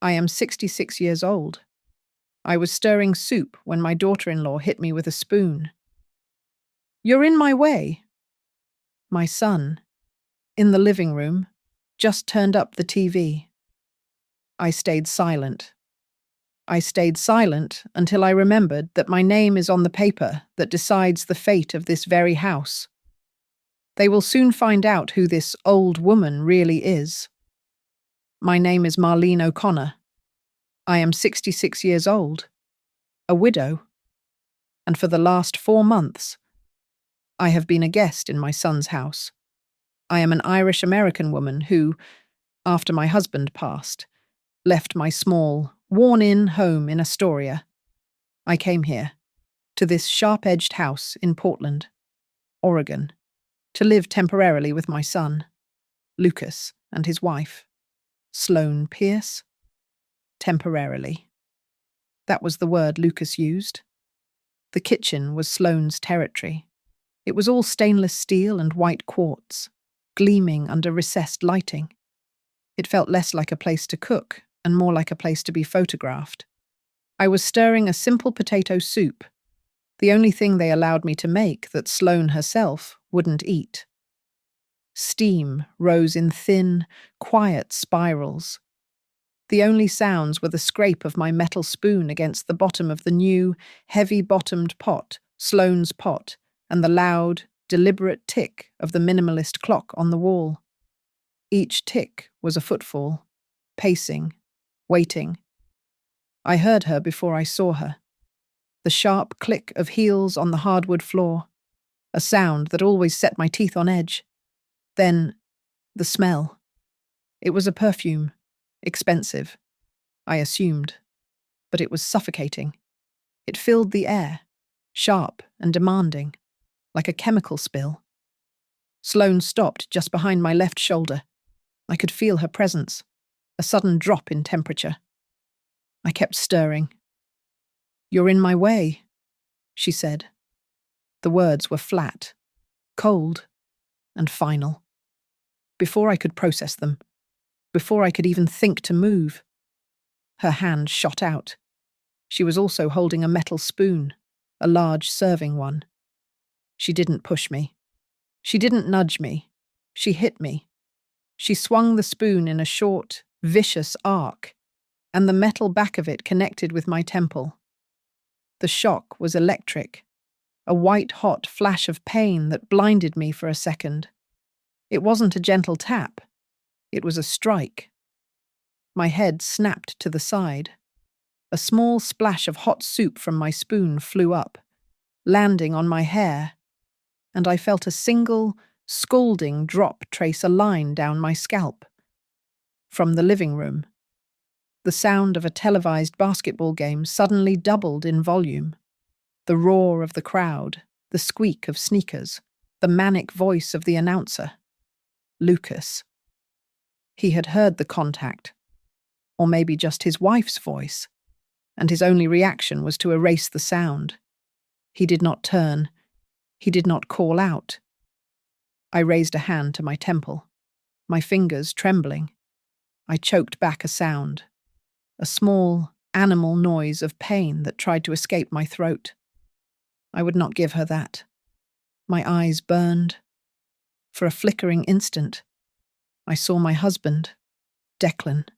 I am 66 years old. I was stirring soup when my daughter-in-law hit me with a spoon. You're in my way. My son, in the living room, just turned up the TV. I stayed silent. I stayed silent until I remembered that my name is on the paper that decides the fate of this very house. They will soon find out who this old woman really is. My name is Marlene O'Connor. I am 66 years old, a widow, and for the last 4 months, I have been a guest in my son's house. I am an Irish-American woman who, after my husband passed, left my small, worn-in home in Astoria. I came here, to this sharp-edged house in Portland, Oregon, to live temporarily with my son, Lucas, and his wife, Sloane Pierce. Temporarily. That was the word Lucas used. The kitchen was Sloane's territory. It was all stainless steel and white quartz, gleaming under recessed lighting. It felt less like a place to cook and more like a place to be photographed. I was stirring a simple potato soup, the only thing they allowed me to make that Sloane herself wouldn't eat. Steam rose in thin, quiet spirals. The only sounds were the scrape of my metal spoon against the bottom of the new, heavy-bottomed pot, Sloane's pot, and the loud, deliberate tick of the minimalist clock on the wall. Each tick was a footfall, pacing, waiting. I heard her before I saw her. The sharp click of heels on the hardwood floor, a sound that always set my teeth on edge. Then, the smell. It was a perfume. Expensive, I assumed, but it was suffocating. It filled the air, sharp and demanding, like a chemical spill. Sloane stopped just behind my left shoulder. I could feel her presence, a sudden drop in temperature. I kept stirring. "You're in my way," she said. The words were flat, cold, and final. Before I could process them, before I could even think to move, her hand shot out. She was also holding a metal spoon, a large serving one. She didn't push me. She didn't nudge me. She hit me. She swung the spoon in a short, vicious arc, and the metal back of it connected with my temple. The shock was electric, a white-hot flash of pain that blinded me for a second. It wasn't a gentle tap. It was a strike. My head snapped to the side. A small splash of hot soup from my spoon flew up, landing on my hair, and I felt a single, scalding drop trace a line down my scalp. From the living room, the sound of a televised basketball game suddenly doubled in volume. The roar of the crowd, the squeak of sneakers, the manic voice of the announcer. Lucas. He had heard the contact, or maybe just his wife's voice, and his only reaction was to erase the sound. He did not turn. He did not call out. I raised a hand to my temple, my fingers trembling. I choked back a sound, a small, animal noise of pain that tried to escape my throat. I would not give her that. My eyes burned. For a flickering instant, I saw my husband, Declan.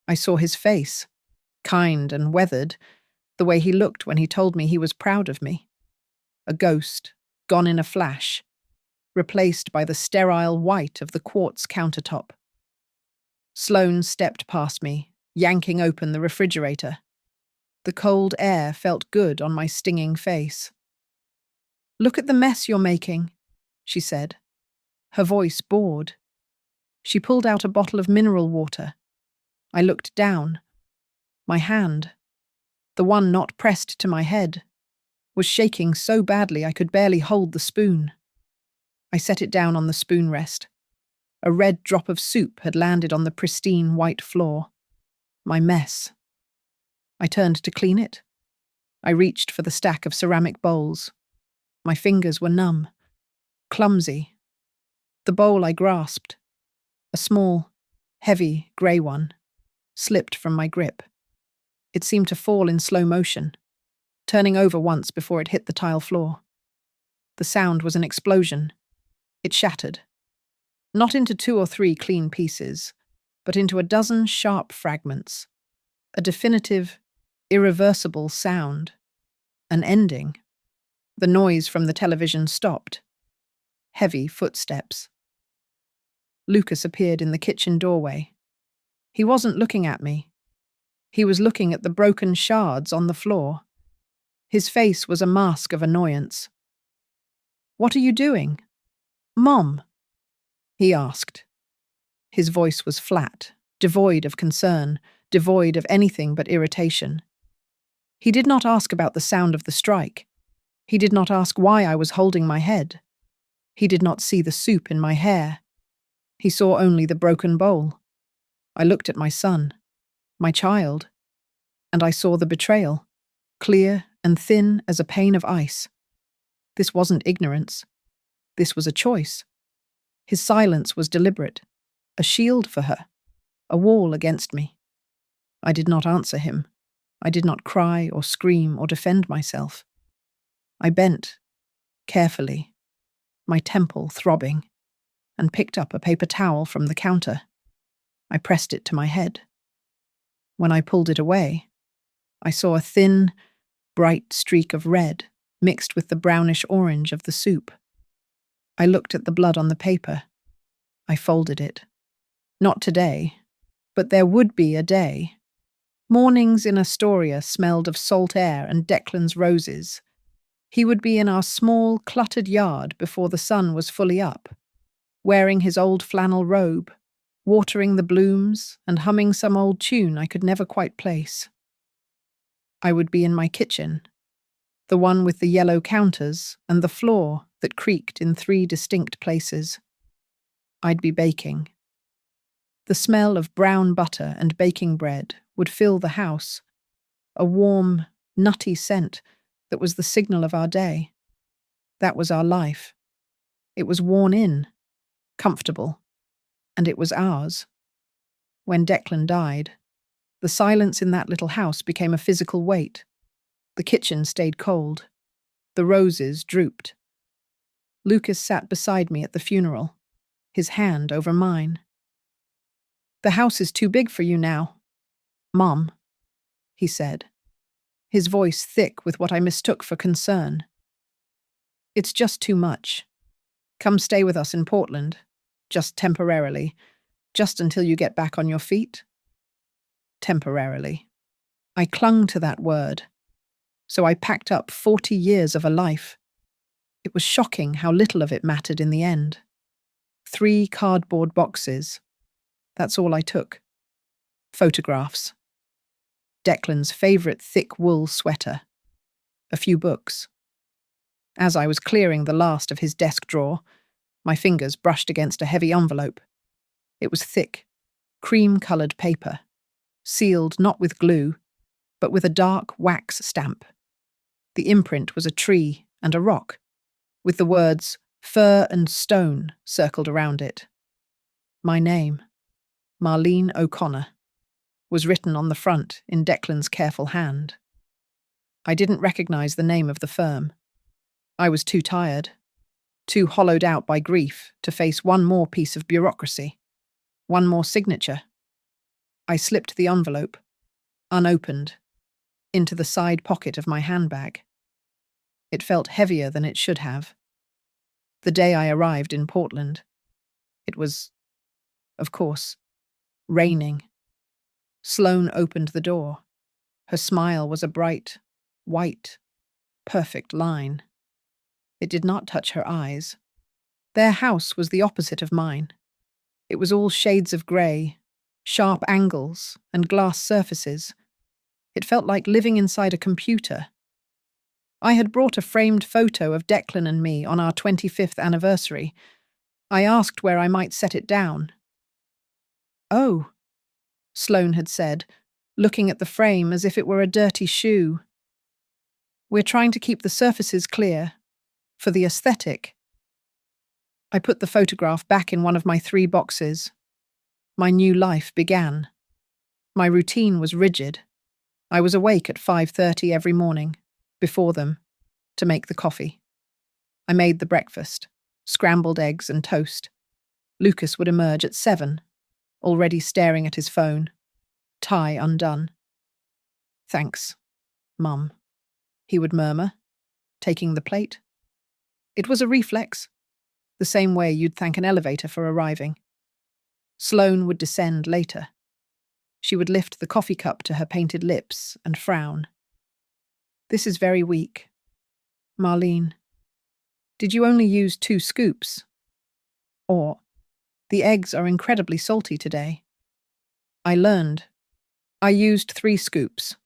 I saw his face, kind and weathered, the way he looked when he told me he was proud of me. A ghost, gone in a flash, replaced by the sterile white of the quartz countertop. Sloane stepped past me, yanking open the refrigerator. The cold air felt good on my stinging face. "Look at the mess you're making," she said, her voice bored. She pulled out a bottle of mineral water. I looked down. My hand, the one not pressed to my head, was shaking so badly I could barely hold the spoon. I set it down on the spoon rest. A red drop of soup had landed on the pristine white floor. My mess. I turned to clean it. I reached for the stack of ceramic bowls. My fingers were numb, clumsy. The bowl I grasped, a small, heavy grey one, slipped from my grip. It seemed to fall in slow motion, turning over once before it hit the tile floor. The sound was an explosion. It shattered. Not into 2 or 3 clean pieces, but into a dozen sharp fragments. A definitive, irreversible sound. An ending. The noise from the television stopped. Heavy footsteps. Lucas appeared in the kitchen doorway. He wasn't looking at me. He was looking at the broken shards on the floor. His face was a mask of annoyance. "What are you doing?" "Mom," he asked. His voice was flat, devoid of concern, devoid of anything but irritation. He did not ask about the sound of the strike. He did not ask why I was holding my head. He did not see the soup in my hair. He saw only the broken bowl. I looked at my son, my child, and I saw the betrayal, clear and thin as a pane of ice. This wasn't ignorance. This was a choice. His silence was deliberate, a shield for her, a wall against me. I did not answer him. I did not cry or scream or defend myself. I bent, carefully, my temple throbbing, and picked up a paper towel from the counter. I pressed it to my head. When I pulled it away, I saw a thin, bright streak of red mixed with the brownish orange of the soup. I looked at the blood on the paper. I folded it. Not today, but there would be a day. Mornings in Astoria smelled of salt air and Declan's roses. He would be in our small, cluttered yard before the sun was fully up, wearing his old flannel robe, watering the blooms and humming some old tune I could never quite place. I would be in my kitchen, the one with the yellow counters and the floor that creaked in 3 distinct places. I'd be baking. The smell of brown butter and baking bread would fill the house, a warm, nutty scent that was the signal of our day. That was our life. It was worn in, comfortable, and it was ours. When Declan died, the silence in that little house became a physical weight. The kitchen stayed cold. The roses drooped. Lucas sat beside me at the funeral, his hand over mine. "The house is too big for you now, Mom," he said, his voice thick with what I mistook for concern. "It's just too much. Come stay with us in Portland, just temporarily, just until you get back on your feet." Temporarily. I clung to that word. So I packed up 40 years of a life. It was shocking how little of it mattered in the end. 3 cardboard boxes. That's all I took. Photographs. Declan's favourite thick wool sweater. A few books. As I was clearing the last of his desk drawer, my fingers brushed against a heavy envelope. It was thick, cream-coloured paper, sealed not with glue, but with a dark wax stamp. The imprint was a tree and a rock, with the words "Fir and Stone" circled around it. My name, Marlene O'Connor, was written on the front in Declan's careful hand. I didn't recognise the name of the firm. I was too tired, too hollowed out by grief to face one more piece of bureaucracy, one more signature. I slipped the envelope, unopened, into the side pocket of my handbag. It felt heavier than it should have. The day I arrived in Portland, it was, of course, raining. Sloane opened the door. Her smile was a bright, white, perfect line. It did not touch her eyes. Their house was the opposite of mine. It was all shades of grey, sharp angles and glass surfaces. It felt like living inside a computer. I had brought a framed photo of Declan and me on our 25th anniversary. I asked where I might set it down. "Oh," Sloane had said, looking at the frame as if it were a dirty shoe. "We're trying to keep the surfaces clear, for the aesthetic." I put the photograph back in one of my 3 boxes. My new life began. My routine was rigid. I was awake at 5:30 every morning, before them, to make the coffee. I made the breakfast, scrambled eggs and toast. Lucas would emerge at 7, already staring at his phone, tie undone. "Thanks, Mum," he would murmur, taking the plate. It was a reflex, the same way you'd thank an elevator for arriving. Sloane would descend later. She would lift the coffee cup to her painted lips and frown. "This is very weak. Marlene, did you only use 2 scoops? Or, the eggs are incredibly salty today." I learned. "I used 3 scoops.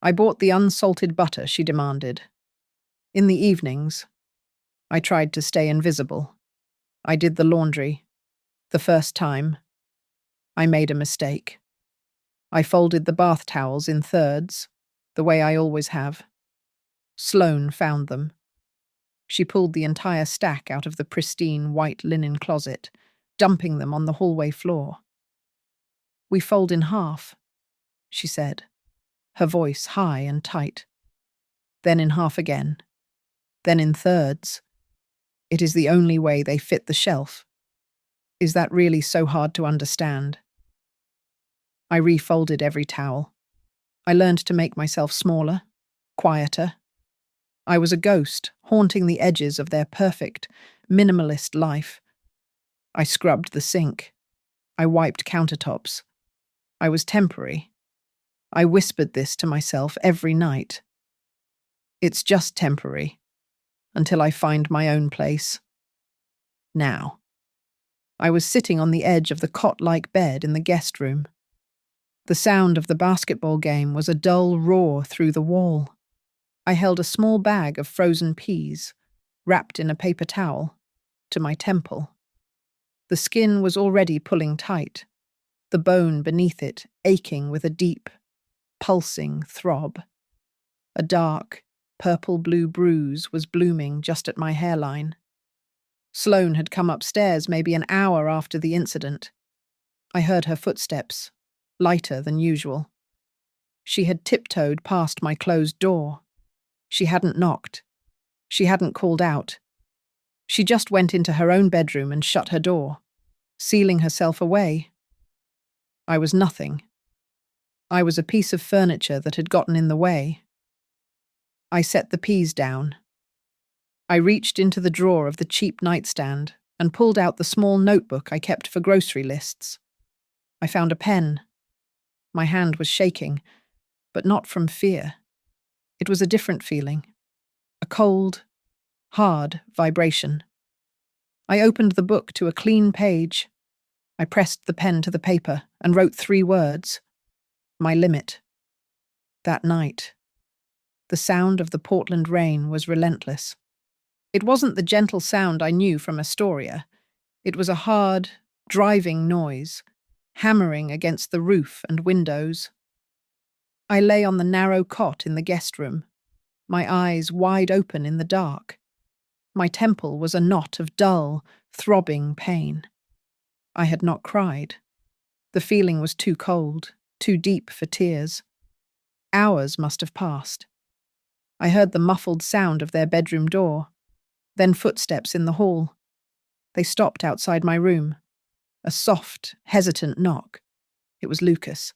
I bought the unsalted butter," she demanded. In the evenings, I tried to stay invisible. I did the laundry. The first time, I made a mistake. I folded the bath towels in thirds, the way I always have. Sloane found them. She pulled the entire stack out of the pristine white linen closet, dumping them on the hallway floor. "We fold in half," she said, her voice high and tight. "Then in half again. Then in thirds. It is the only way they fit the shelf. Is that really so hard to understand?" I refolded every towel. I learned to make myself smaller, quieter. I was a ghost, haunting the edges of their perfect, minimalist life. I scrubbed the sink. I wiped countertops. I was temporary. I whispered this to myself every night. It's just temporary, until I find my own place. Now. I was sitting on the edge of the cot-like bed in the guest room. The sound of the basketball game was a dull roar through the wall. I held a small bag of frozen peas, wrapped in a paper towel, to my temple. The skin was already pulling tight, the bone beneath it aching with a deep, pulsing throb. A dark, purple-blue bruise was blooming just at my hairline. Sloane had come upstairs maybe an hour after the incident. I heard her footsteps, lighter than usual. She had tiptoed past my closed door. She hadn't knocked. She hadn't called out. She just went into her own bedroom and shut her door, sealing herself away. I was nothing. I was a piece of furniture that had gotten in the way. I set the peas down. I reached into the drawer of the cheap nightstand and pulled out the small notebook I kept for grocery lists. I found a pen. My hand was shaking, but not from fear. It was a different feeling. A cold, hard vibration. I opened the book to a clean page. I pressed the pen to the paper and wrote 3 words. My limit. That night, the sound of the Portland rain was relentless. It wasn't the gentle sound I knew from Astoria. It was a hard, driving noise, hammering against the roof and windows. I lay on the narrow cot in the guest room, my eyes wide open in the dark. My temple was a knot of dull, throbbing pain. I had not cried. The feeling was too cold, too deep for tears. Hours must have passed. I heard the muffled sound of their bedroom door, then footsteps in the hall. They stopped outside my room. A soft, hesitant knock. It was Lucas.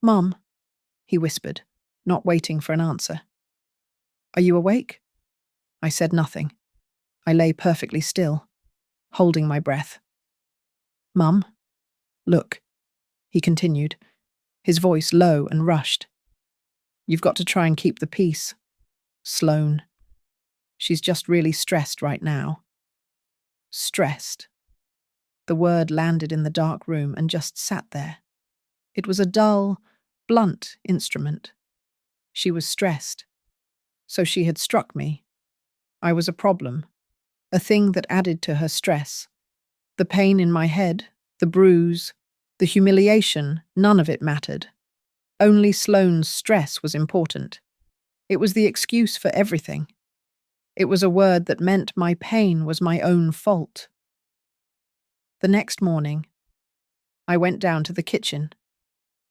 "Mum," he whispered, not waiting for an answer. "Are you awake?" I said nothing. I lay perfectly still, holding my breath. "Mum, look," he continued, his voice low and rushed. "You've got to try and keep the peace. Sloane. She's just really stressed right now." Stressed. The word landed in the dark room and just sat there. It was a dull, blunt instrument. She was stressed. So she had struck me. I was a problem, a thing that added to her stress. The pain in my head, the bruise, the humiliation, none of it mattered. Only Sloane's stress was important. It was the excuse for everything. It was a word that meant my pain was my own fault. The next morning, I went down to the kitchen.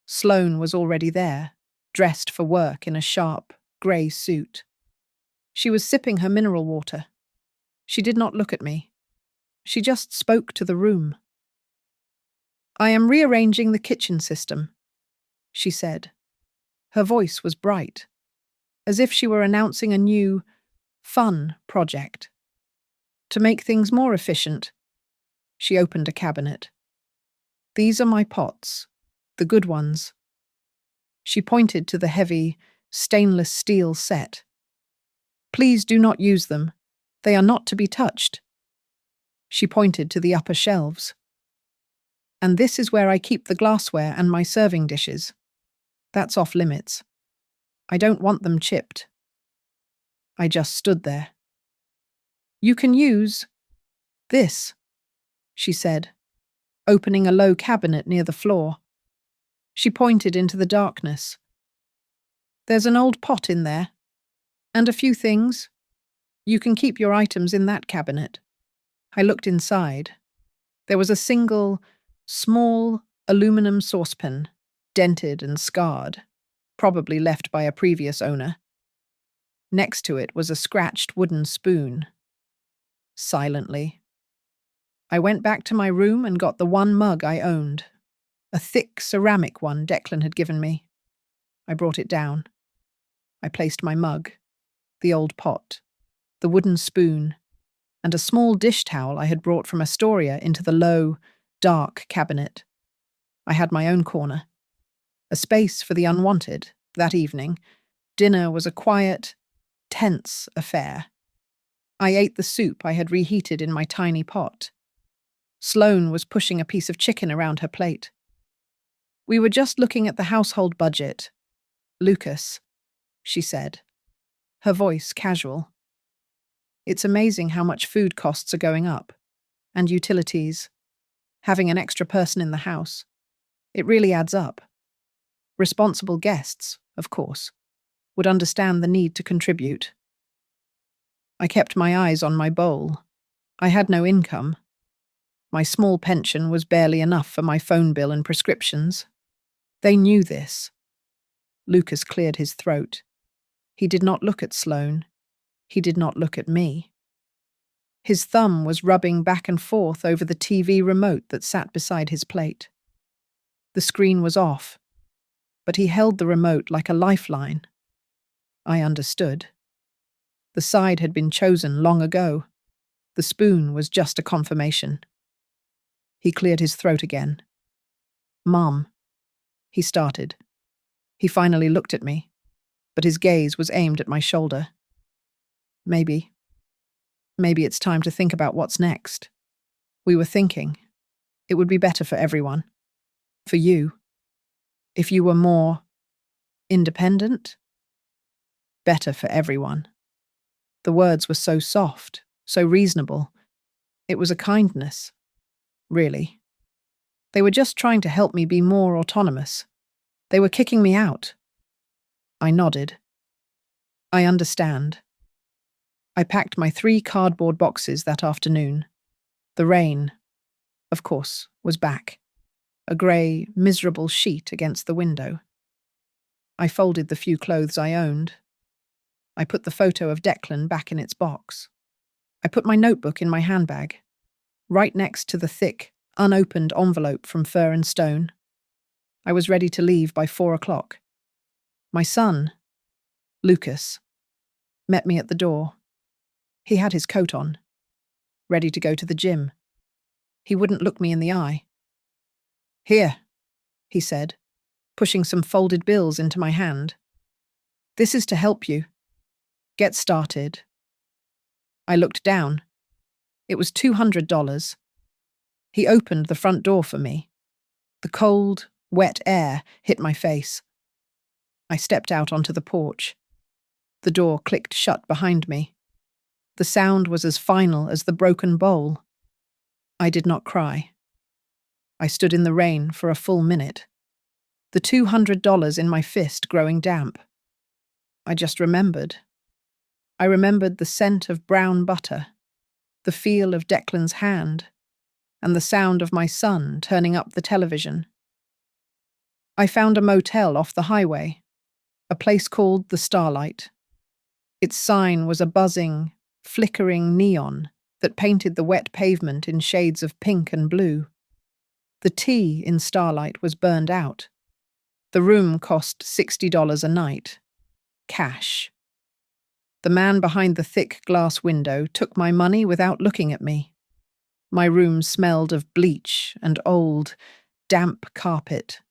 Sloane was already there, dressed for work in a sharp, grey suit. She was sipping her mineral water. She did not look at me. She just spoke to the room. "I am rearranging the kitchen system," she said. Her voice was bright, as if she were announcing a new, fun project. To make things more efficient, she opened a cabinet. "These are my pots, the good ones." She pointed to the heavy, stainless steel set. "Please do not use them. They are not to be touched." She pointed to the upper shelves. "And this is where I keep the glassware and my serving dishes. That's off limits. I don't want them chipped." I just stood there. "You can use this," she said, opening a low cabinet near the floor. She pointed into the darkness. "There's an old pot in there, and a few things. You can keep your items in that cabinet." I looked inside. There was a single, small aluminum saucepan, dented and scarred, probably left by a previous owner. Next to it was a scratched wooden spoon. Silently, I went back to my room and got the one mug I owned, a thick ceramic one Declan had given me. I brought it down. I placed my mug, the old pot, the wooden spoon, and a small dish towel I had brought from Astoria into the low, dark cabinet. I had my own corner. A space for the unwanted. That evening, dinner was a quiet, tense affair. I ate the soup I had reheated in my tiny pot. Sloane was pushing a piece of chicken around her plate. "We were just looking at the household budget. Lucas," she said, her voice casual. "It's amazing how much food costs are going up. And utilities. Having an extra person in the house. It really adds up. Responsible guests, of course, would understand the need to contribute." I kept my eyes on my bowl. I had no income. My small pension was barely enough for my phone bill and prescriptions. They knew this. Lucas cleared his throat. He did not look at Sloane. He did not look at me. His thumb was rubbing back and forth over the TV remote that sat beside his plate. The screen was off, but he held the remote like a lifeline. I understood. The side had been chosen long ago. The spoon was just a confirmation. He cleared his throat again. "Mom," he started. He finally looked at me, but his gaze was aimed at my shoulder. Maybe it's time to think about what's next." We were thinking. It would be better for everyone. For you. If you were more independent. Better for everyone. The words were so soft, so reasonable. It was a kindness. Really. They were just trying to help me be more autonomous. They were kicking me out. I nodded. "I understand." I packed my 3 cardboard boxes that afternoon. The rain, of course, was back. A grey, miserable sheet against the window. I folded the few clothes I owned. I put the photo of Declan back in its box. I put my notebook in my handbag, right next to the thick, unopened envelope from Fur and Stone. I was ready to leave by 4 o'clock. My son, Lucas, met me at the door. He had his coat on, ready to go to the gym. He wouldn't look me in the eye. "Here," he said, pushing some folded bills into my hand. "This is to help you. Get started." I looked down. It was $200. He opened the front door for me. The cold, wet air hit my face. I stepped out onto the porch. The door clicked shut behind me. The sound was as final as the broken bowl. I did not cry. I stood in the rain for a full minute, the $200 in my fist growing damp. I just remembered. I remembered the scent of brown butter, the feel of Declan's hand, and the sound of my son turning up the television. I found a motel off the highway, a place called the Starlight. Its sign was a buzzing, flickering neon that painted the wet pavement in shades of pink and blue. The tea in Starlight was burned out. The room cost $60 a night. Cash. The man behind the thick glass window took my money without looking at me. My room smelled of bleach and old, damp carpet.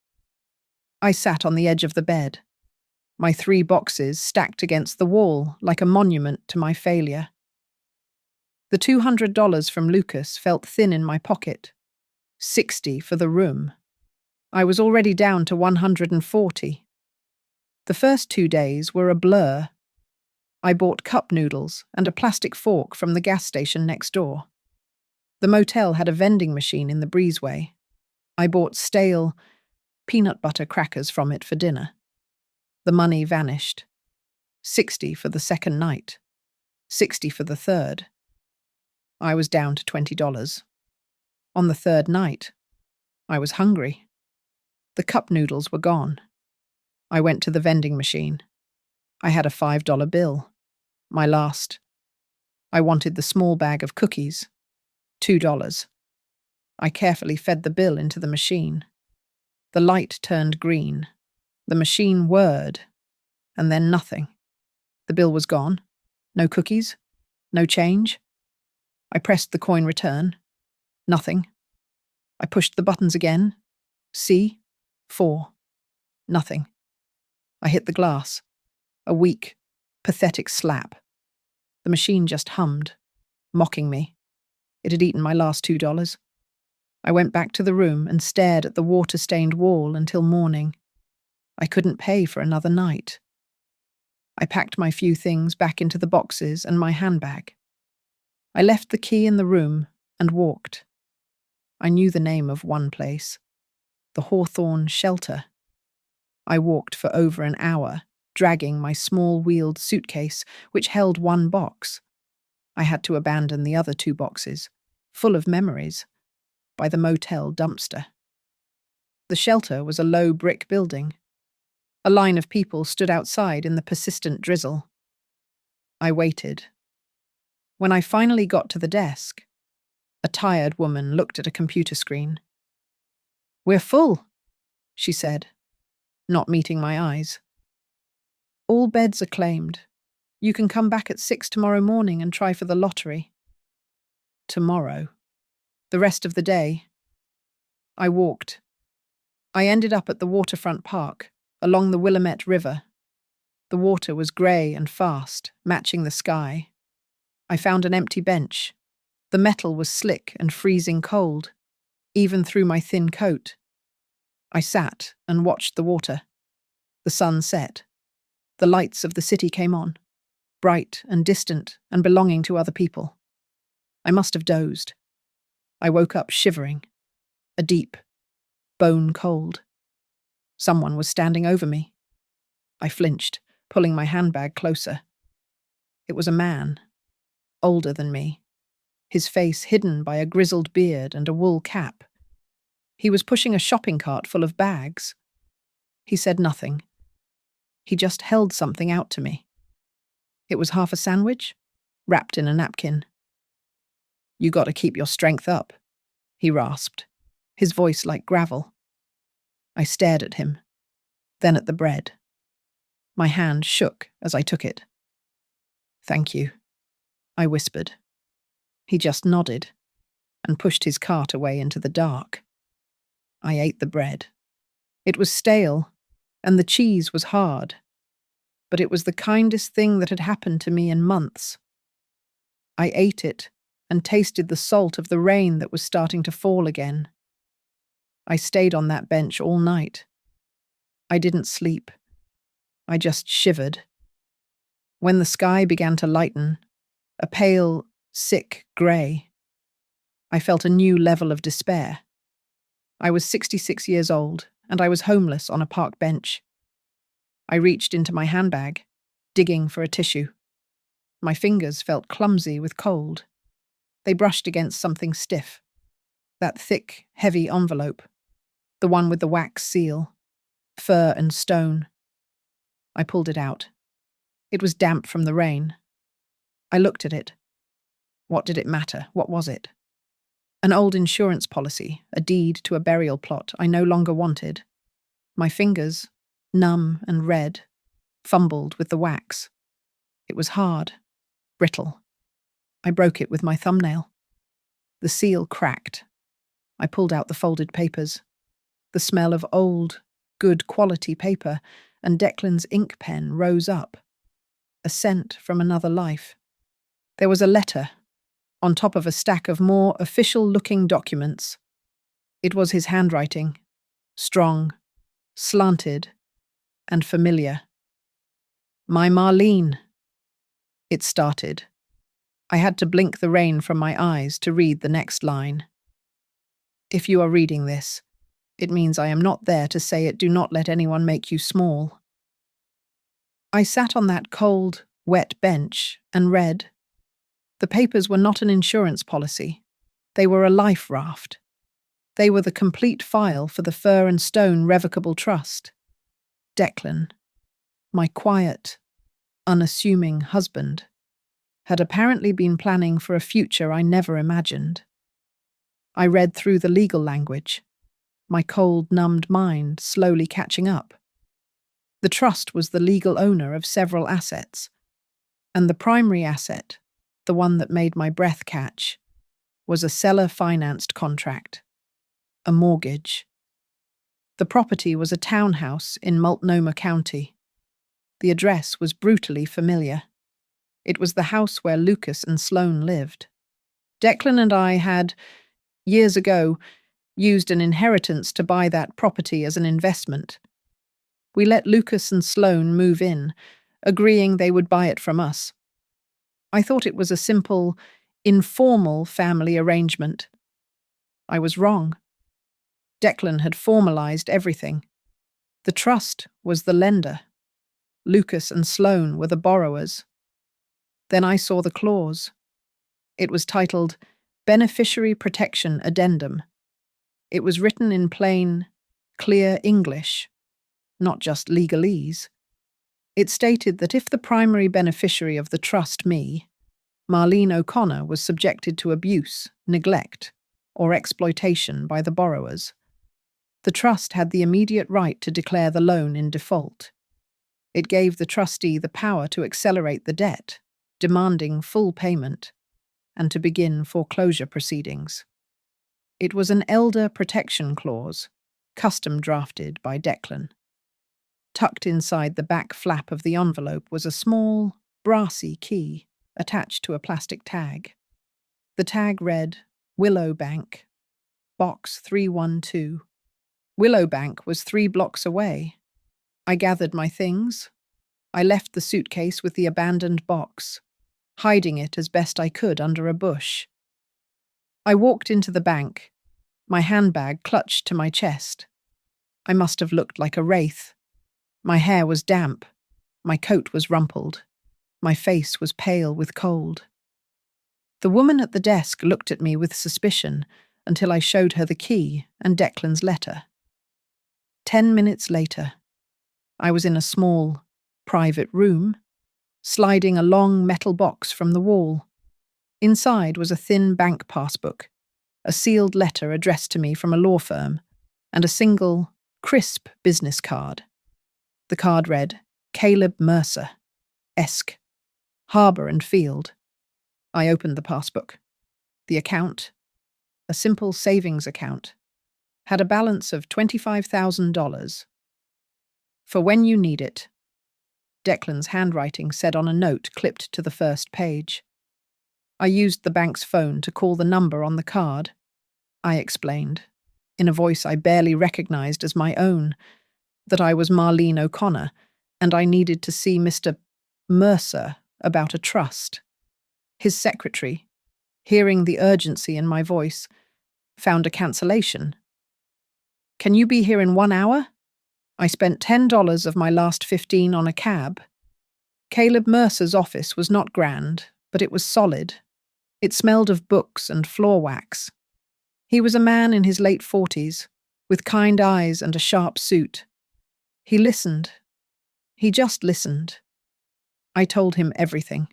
I sat on the edge of the bed, my 3 boxes stacked against the wall like a monument to my failure. The $200 from Lucas felt thin in my pocket. 60 for the room. I was already down to 140. The first 2 days were a blur. I bought cup noodles and a plastic fork from the gas station next door. The motel had a vending machine in the breezeway. I bought stale peanut butter crackers from it for dinner. The money vanished. 60 for the second night. 60 for the third. I was down to $20. On the third night, I was hungry. The cup noodles were gone. I went to the vending machine. I had a $5 bill. My last. I wanted the small bag of cookies. $2. I carefully fed the bill into the machine. The light turned green. The machine whirred. And then nothing. The bill was gone. No cookies. No change. I pressed the coin return. Nothing. I pushed the buttons again. C. 4. Nothing. I hit the glass. A weak, pathetic slap. The machine just hummed, mocking me. It had eaten my last $2. I went back to the room and stared at the water-stained wall until morning. I couldn't pay for another night. I packed my few things back into the boxes and my handbag. I left the key in the room and walked. I knew the name of one place, the Hawthorne Shelter. I walked for over an hour, dragging my small-wheeled suitcase, which held 1 box. I had to abandon the other 2 boxes, full of memories, by the motel dumpster. The shelter was a low brick building. A line of people stood outside in the persistent drizzle. I waited. When I finally got to the desk, a tired woman looked at a computer screen. "We're full," she said, not meeting my eyes. "All beds are claimed. You can come back at 6 tomorrow morning and try for the lottery." Tomorrow. The rest of the day. I walked. I ended up at the waterfront park, along the Willamette River. The water was grey and fast, matching the sky. I found an empty bench. The metal was slick and freezing cold, even through my thin coat. I sat and watched the water. The sun set. The lights of the city came on, bright and distant and belonging to other people. I must have dozed. I woke up shivering, a deep, bone cold. Someone was standing over me. I flinched, pulling my handbag closer. It was a man, older than me, his face hidden by a grizzled beard and a wool cap. He was pushing a shopping cart full of bags. He said nothing. He just held something out to me. It was half a sandwich, wrapped in a napkin. "You got to keep your strength up," he rasped, his voice like gravel. I stared at him, then at the bread. My hand shook as I took it. "Thank you," I whispered. He just nodded and pushed his cart away into the dark. I ate the bread. It was stale, and the cheese was hard, but it was the kindest thing that had happened to me in months. I ate it and tasted the salt of the rain that was starting to fall again. I stayed on that bench all night. I didn't sleep. I just shivered. When the sky began to lighten, a pale, sick grey, I felt a new level of despair. I was 66 years old, and I was homeless on a park bench. I reached into my handbag, digging for a tissue. My fingers felt clumsy with cold. They brushed against something stiff. That thick, heavy envelope. The one with the wax seal. Fur and stone. I pulled it out. It was damp from the rain. I looked at it. What did it matter? What was it? An old insurance policy, a deed to a burial plot I no longer wanted. My fingers, numb and red, fumbled with the wax. It was hard, brittle. I broke it with my thumbnail. The seal cracked. I pulled out the folded papers. The smell of old, good quality paper and Declan's ink pen rose up. A scent from another life. There was a letter, on top of a stack of more official-looking documents. It was his handwriting, strong, slanted, and familiar. My Marlene. It started. I had to blink the rain from my eyes to read the next line. If you are reading this, it means I am not there to say it. Do not let anyone make you small. I sat on that cold, wet bench and read. The papers were not an insurance policy. They were a life raft. They were the complete file for the Fur and Stone Revocable Trust. Declan, my quiet, unassuming husband, had apparently been planning for a future I never imagined. I read through the legal language, my cold, numbed mind slowly catching up. The trust was the legal owner of several assets, and the primary asset, the one that made my breath catch, was a seller-financed contract, a mortgage. The property was a townhouse in Multnomah County. The address was brutally familiar. It was the house where Lucas and Sloane lived. Declan and I had, years ago, used an inheritance to buy that property as an investment. We let Lucas and Sloane move in, agreeing they would buy it from us. I thought it was a simple, informal family arrangement. I was wrong. Declan had formalized everything. The trust was the lender. Lucas and Sloane were the borrowers. Then I saw the clause. It was titled Beneficiary Protection Addendum. It was written in plain, clear English, not just legalese. It stated that if the primary beneficiary of the trust, me, Marlene O'Connor, was subjected to abuse, neglect, or exploitation by the borrowers, the trust had the immediate right to declare the loan in default. It gave the trustee the power to accelerate the debt, demanding full payment, and to begin foreclosure proceedings. It was an elder protection clause, custom drafted by Declan. Tucked inside the back flap of the envelope was a small, brassy key attached to a plastic tag. The tag read, Willow Bank, Box 312. Willow Bank was 3 blocks away. I gathered my things. I left the suitcase with the abandoned box, hiding it as best I could under a bush. I walked into the bank, my handbag clutched to my chest. I must have looked like a wraith. My hair was damp, my coat was rumpled, my face was pale with cold. The woman at the desk looked at me with suspicion until I showed her the key and Declan's letter. 10 minutes later, I was in a small, private room, sliding a long metal box from the wall. Inside was a thin bank passbook, a sealed letter addressed to me from a law firm, and a single, crisp business card. The card read, Caleb Mercer, Esq, Harbour and Field. I opened the passbook. The account, a simple savings account, had a balance of $25,000. For when you need it, Declan's handwriting said on a note clipped to the first page. I used the bank's phone to call the number on the card. I explained, in a voice I barely recognized as my own, that I was Marlene O'Connor, and I needed to see Mr. Mercer about a trust. His secretary, hearing the urgency in my voice, found a cancellation. Can you be here in 1 hour? I spent $10 of my last 15 on a cab. Caleb Mercer's office was not grand, but it was solid. It smelled of books and floor wax. He was a man in his late 40s, with kind eyes and a sharp suit. He listened. He just listened. I told him everything.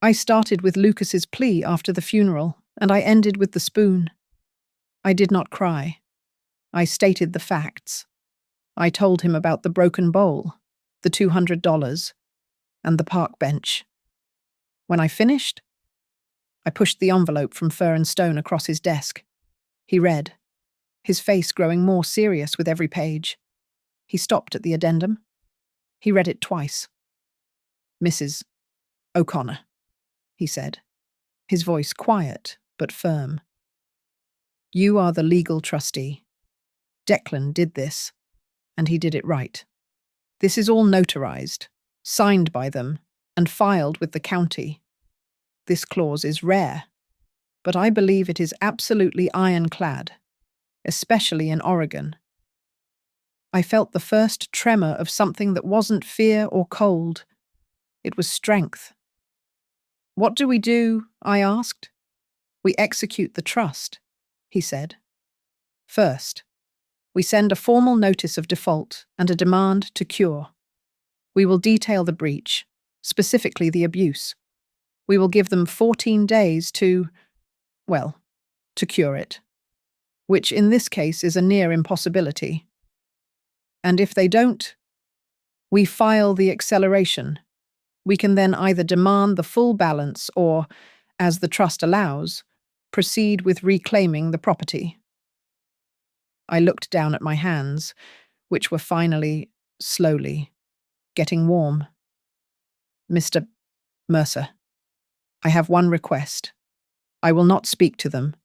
I started with Lucas's plea after the funeral, and I ended with the spoon. I did not cry. I stated the facts. I told him about the broken bowl, the $200, and the park bench. When I finished, I pushed the envelope from Fur and Stone across his desk. He read, his face growing more serious with every page. He stopped at the addendum. He read it twice. "Mrs. O'Connor," he said, his voice quiet but firm. "You are the legal trustee. Declan did this, and he did it right. This is all notarized, signed by them, and filed with the county. This clause is rare, but I believe it is absolutely ironclad, especially in Oregon." I felt the first tremor of something that wasn't fear or cold. It was strength. "What do we do?" I asked. "We execute the trust," he said. "First, we send a formal notice of default and a demand to cure. We will detail the breach, specifically the abuse. We will give them 14 days to cure it, which in this case is a near impossibility. And if they don't, we file the acceleration. We can then either demand the full balance or, as the trust allows, proceed with reclaiming the property." I looked down at my hands, which were finally, slowly, getting warm. "Mr. Mercer, I have one request. I will not speak to them.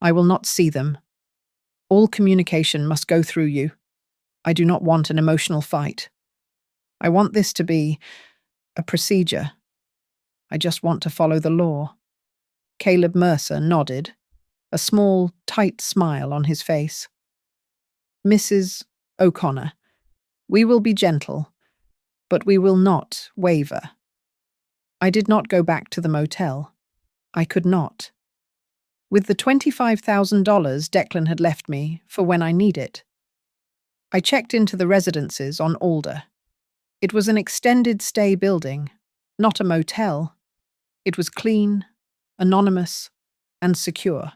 I will not see them. All communication must go through you. I do not want an emotional fight. I want this to be a procedure. I just want to follow the law." Caleb Mercer nodded, a small, tight smile on his face. "Mrs. O'Connor, we will be gentle, but we will not waver." I did not go back to the motel. I could not. With the $25,000 Declan had left me for when I need it, I checked into the residences on Alder. It was an extended stay building, not a motel. It was clean, anonymous, and secure.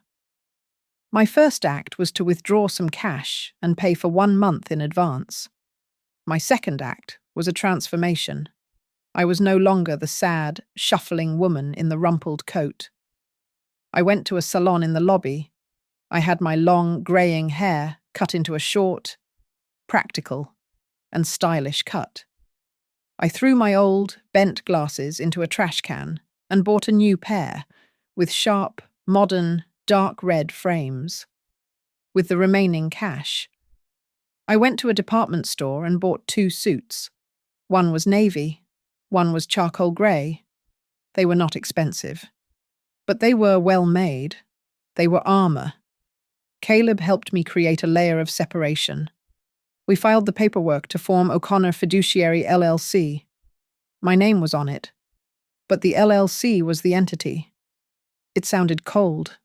My first act was to withdraw some cash and pay for 1 month in advance. My second act was a transformation. I was no longer the sad, shuffling woman in the rumpled coat. I went to a salon in the lobby. I had my long, greying hair cut into a short, practical, and stylish cut. I threw my old, bent glasses into a trash can and bought a new pair with sharp, modern, dark red frames. With the remaining cash, I went to a department store and bought 2 suits. One was navy, one was charcoal grey. They were not expensive, but they were well made. They were armor. Caleb helped me create a layer of separation. We filed the paperwork to form O'Connor Fiduciary LLC. My name was on it, but the LLC was the entity. It sounded cold,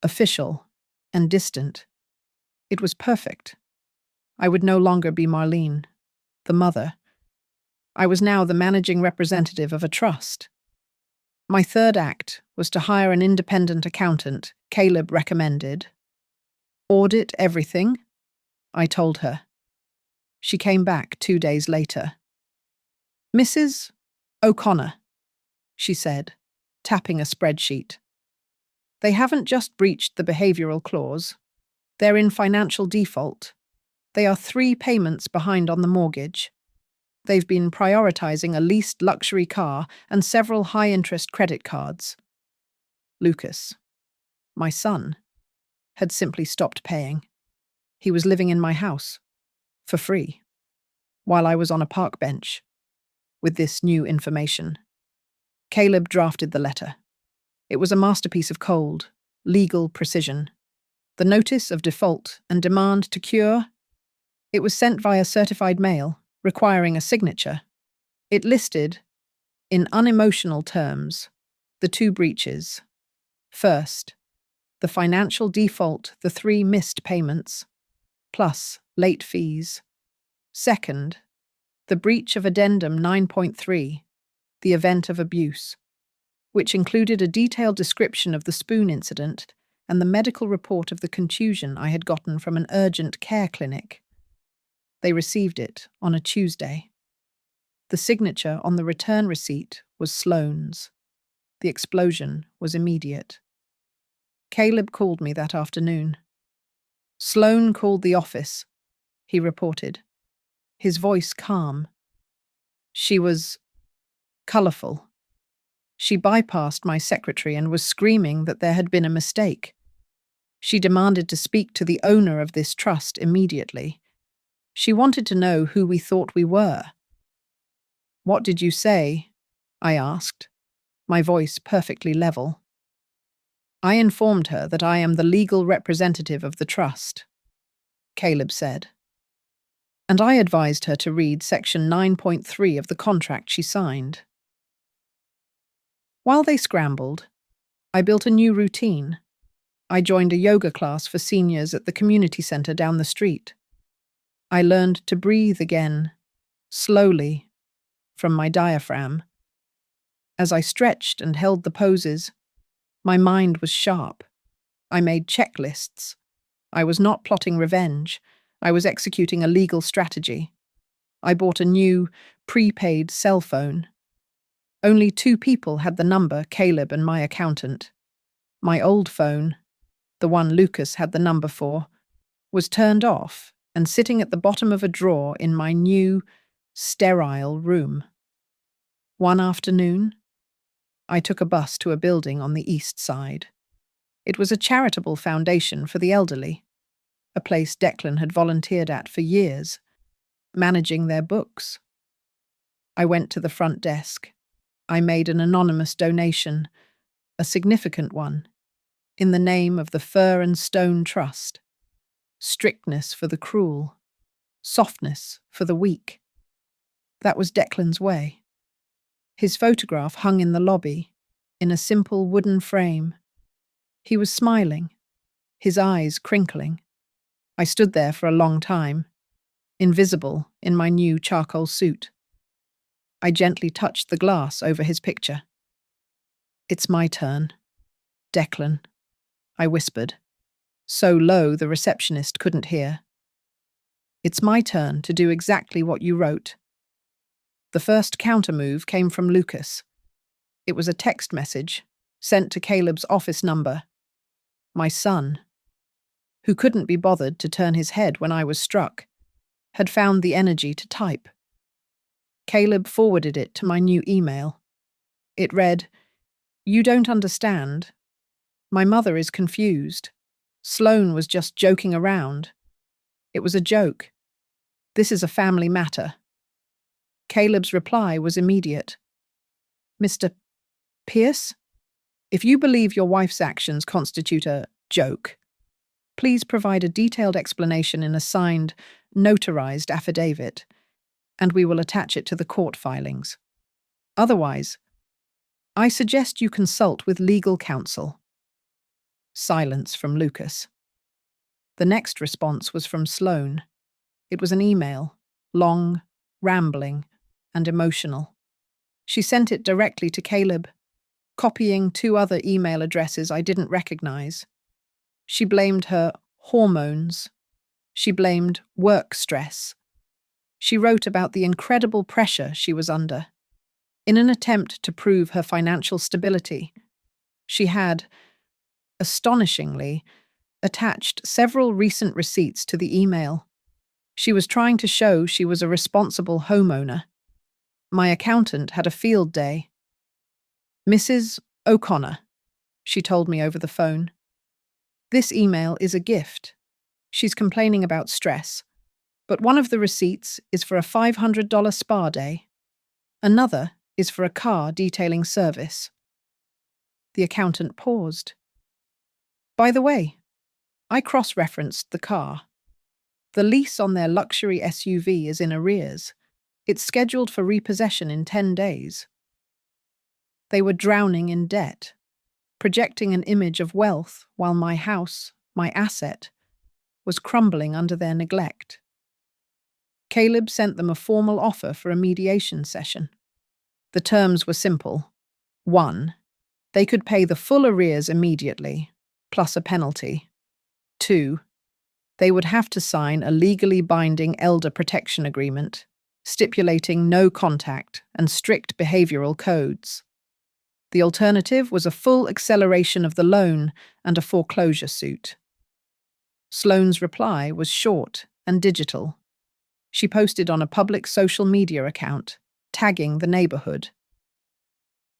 official, and distant. It was perfect. I would no longer be Marlene, the mother. I was now the managing representative of a trust. My third act was to hire an independent accountant Caleb recommended. "Audit everything," I told her. She came back 2 days later. "Mrs. O'Connor," she said, tapping a spreadsheet. "They haven't just breached the behavioral clause. They're in financial default. They are 3 payments behind on the mortgage. They've been prioritizing a leased luxury car and several high-interest credit cards. Lucas, my son, had simply stopped paying. He was living in my house, for free, while I was on a park bench, with this new information." Caleb drafted the letter. It was a masterpiece of cold, legal precision. The notice of default and demand to cure. It was sent via certified mail, requiring a signature. It listed, in unemotional terms, the 2 breaches. First, the financial default, the 3 missed payments, plus late fees. Second, the breach of Addendum 9.3, the event of abuse, which included a detailed description of the spoon incident and the medical report of the contusion I had gotten from an urgent care clinic. They received it on a Tuesday. The signature on the return receipt was Sloane's. The explosion was immediate. Caleb called me that afternoon. Sloane called the office, he reported, his voice calm. She was colourful. She bypassed my secretary and was screaming that there had been a mistake. She demanded to speak to the owner of this trust immediately. She wanted to know who we thought we were. "What did you say?" I asked, my voice perfectly level. "I informed her that I am the legal representative of the trust," Caleb said. "And I advised her to read Section 9.3 of the contract she signed." While they scrambled, I built a new routine. I joined a yoga class for seniors at the community center down the street. I learned to breathe again, slowly, from my diaphragm. As I stretched and held the poses, my mind was sharp. I made checklists. I was not plotting revenge. I was executing a legal strategy. I bought a new, prepaid cell phone. Only 2 people had the number, Caleb and my accountant. My old phone, the one Lucas had the number for, was turned off and sitting at the bottom of a drawer in my new, sterile room. One afternoon, I took a bus to a building on the east side. It was a charitable foundation for the elderly, a place Declan had volunteered at for years, managing their books. I went to the front desk. I made an anonymous donation, a significant one, in the name of the Fur and Stone Trust. Strictness for the cruel, softness for the weak. That was Declan's way. His photograph hung in the lobby, in a simple wooden frame. He was smiling, his eyes crinkling. I stood there for a long time, invisible in my new charcoal suit. I gently touched the glass over his picture. "It's my turn, Declan," I whispered, so low the receptionist couldn't hear. "It's my turn to do exactly what you wrote." The first countermove came from Lucas. It was a text message sent to Caleb's office number. My son, who couldn't be bothered to turn his head when I was struck, had found the energy to type. Caleb forwarded it to my new email. It read, "You don't understand. My mother is confused. Sloane was just joking around. It was a joke. This is a family matter." Caleb's reply was immediate. "Mr. Pierce, if you believe your wife's actions constitute a joke, please provide a detailed explanation in a signed, notarized affidavit, and we will attach it to the court filings. Otherwise, I suggest you consult with legal counsel." Silence from Lucas. The next response was from Sloane. It was an email, long, rambling, and emotional. She sent it directly to Caleb, copying 2 other email addresses I didn't recognize. She blamed her hormones. She blamed work stress. She wrote about the incredible pressure she was under. In an attempt to prove her financial stability, she had, astonishingly, attached several recent receipts to the email. She was trying to show she was a responsible homeowner. My accountant had a field day. "Mrs. O'Connor," she told me over the phone, "this email is a gift. She's complaining about stress, but one of the receipts is for a $500 spa day. Another is for a car detailing service." The accountant paused. "By the way, I cross-referenced the car. The lease on their luxury SUV is in arrears. It's scheduled for repossession in 10 days. They were drowning in debt, projecting an image of wealth while my house, my asset, was crumbling under their neglect. Caleb sent them a formal offer for a mediation session. The terms were simple. 1. They could pay the full arrears immediately, plus a penalty. 2. They would have to sign a legally binding elder protection agreement, stipulating no contact and strict behavioral codes. The alternative was a full acceleration of the loan and a foreclosure suit. Sloane's reply was short and digital. She posted on a public social media account, tagging the neighborhood.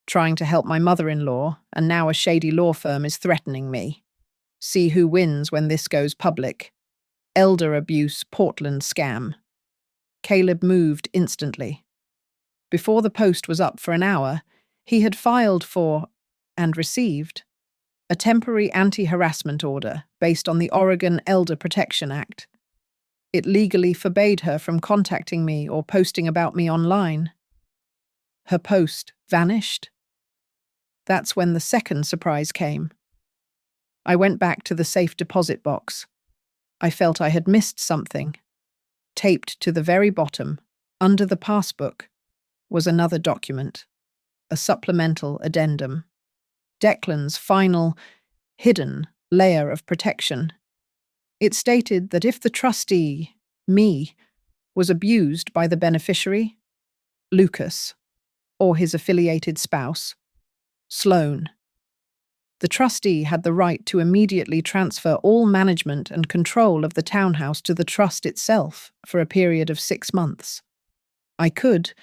Trying to help my mother-in-law, and now a shady law firm is threatening me. See who wins when this goes public. Elder abuse Portland scam. Caleb moved instantly. Before the post was up for an hour, he had filed for, and received, a temporary anti-harassment order based on the Oregon Elder Protection Act. It legally forbade her from contacting me or posting about me online. Her post vanished. That's when the second surprise came. I went back to the safe deposit box. I felt I had missed something. Taped to the very bottom, under the passbook, was another document, a supplemental addendum. Declan's final, hidden layer of protection. It stated that if the trustee, me, was abused by the beneficiary, Lucas, or his affiliated spouse, Sloane, the trustee had the right to immediately transfer all management and control of the townhouse to the trust itself for a period of 6 months. I could,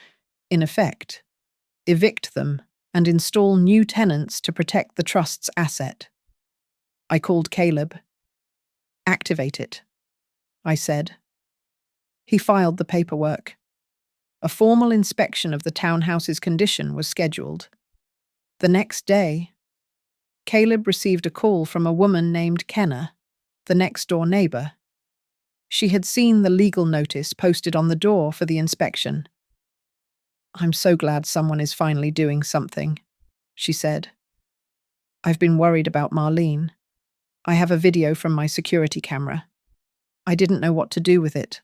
in effect, evict them and install new tenants to protect the trust's asset. I called Caleb. "Activate it," I said. He filed the paperwork. A formal inspection of the townhouse's condition was scheduled. The next day, Caleb received a call from a woman named Kenna, the next-door neighbor. She had seen the legal notice posted on the door for the inspection. "I'm so glad someone is finally doing something," she said. "I've been worried about Marlene. I have a video from my security camera. I didn't know what to do with it."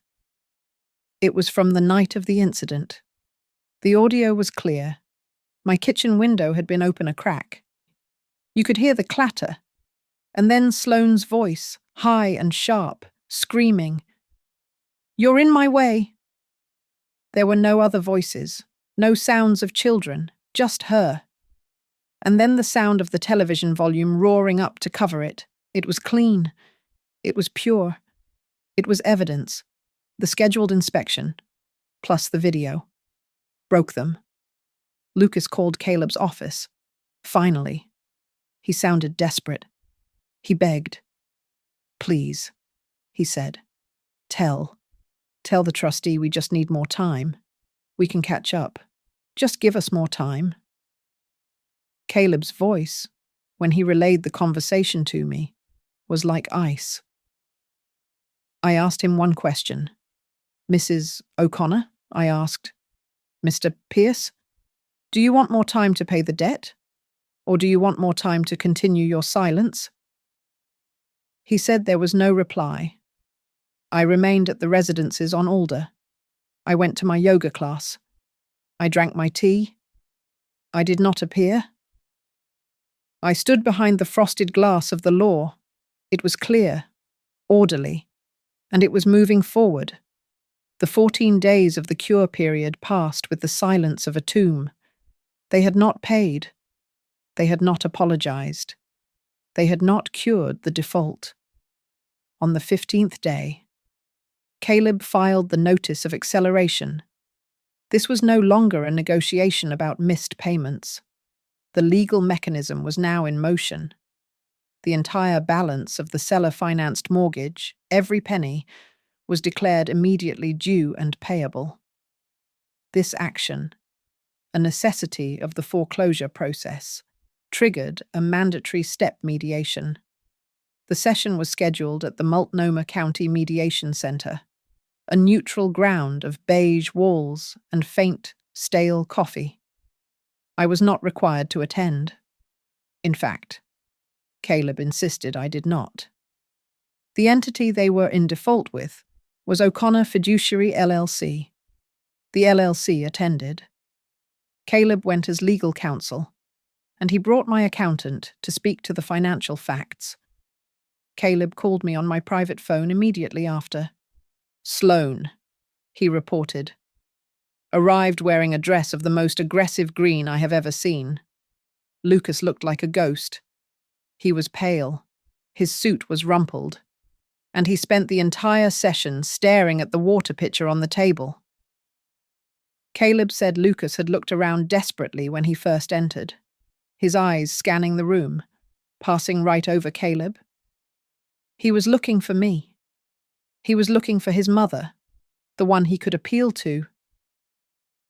It was from the night of the incident. The audio was clear. My kitchen window had been open a crack. You could hear the clatter, and then Sloane's voice, high and sharp, screaming, "You're in my way!" There were no other voices, no sounds of children, just her. And then the sound of the television volume roaring up to cover it. It was clean. It was pure. It was evidence. The scheduled inspection, plus the video. Broke them. Lucas called Caleb's office. Finally. He sounded desperate. He begged. "Please," he said. Tell the trustee we just need more time. We can catch up. Just give us more time." Caleb's voice, when he relayed the conversation to me, was like ice. I asked him one question. "Mrs. O'Connor?" I asked. "Mr. Pierce? Do you want more time to pay the debt? Or do you want more time to continue your silence?" He said there was no reply. I remained at the residences on Alder. I went to my yoga class. I drank my tea. I did not appear. I stood behind the frosted glass of the law. It was clear, orderly, and it was moving forward. The 14 days of the cure period passed with the silence of a tomb. They had not paid. They had not apologized. They had not cured the default. On the 15th day, Caleb filed the notice of acceleration. This was no longer a negotiation about missed payments. The legal mechanism was now in motion. The entire balance of the seller-financed mortgage, every penny, was declared immediately due and payable. This action, a necessity of the foreclosure process, triggered a mandatory step mediation. The session was scheduled at the Multnomah County Mediation Center, a neutral ground of beige walls and faint, stale coffee. I was not required to attend. In fact, Caleb insisted I did not. The entity they were in default with was O'Connor Fiduciary LLC. The LLC attended. Caleb went as legal counsel, and he brought my accountant to speak to the financial facts. Caleb called me on my private phone immediately after. "Sloane," he reported. "Arrived wearing a dress of the most aggressive green I have ever seen. Lucas looked like a ghost. He was pale, his suit was rumpled, and he spent the entire session staring at the water pitcher on the table." Caleb said Lucas had looked around desperately when he first entered, his eyes scanning the room, passing right over Caleb. He was looking for me. He was looking for his mother, the one he could appeal to.